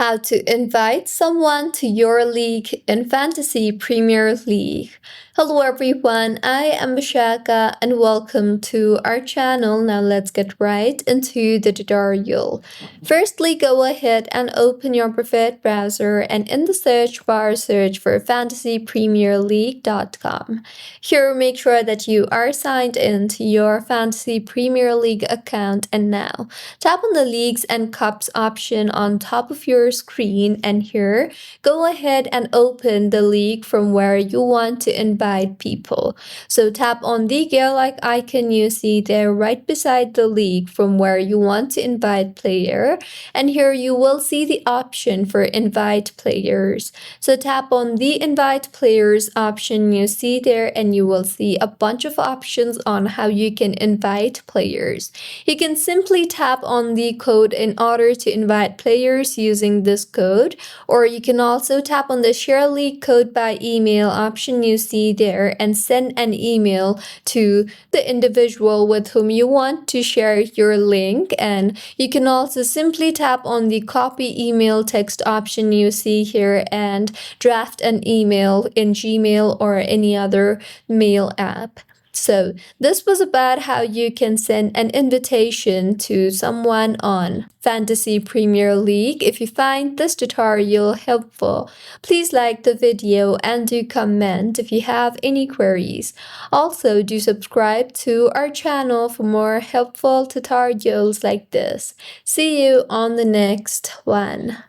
How to invite someone to your league in Fantasy Premier League. Hello everyone, I am Bashaka and welcome to our channel. Now let's get right into the tutorial. Firstly, go ahead and open your preferred browser and in the search bar search for fantasypremierleague.com. Here, make sure that you are signed in to your Fantasy Premier League account, and now tap on the Leagues and Cups option on top of your screen, and here go ahead and open the league from where you want to invite people. So tap on the gear-like icon you see there right beside the league from where you want to invite player, and here you will see the option for invite players. So tap on the invite players option you see there, and you will see a bunch of options on how you can invite players. You can simply tap on the code in order to invite players using this code, or you can also tap on the share league code by email option you see there and send an email to the individual with whom you want to share your link. And you can also simply tap on the copy email text option you see here and draft an email in Gmail or any other mail app. So this was about how you can send an invitation to someone on Fantasy Premier League. If you find this tutorial helpful, please like the video and do comment if you have any queries. Also, do subscribe to our channel for more helpful tutorials like this. See you on the next one.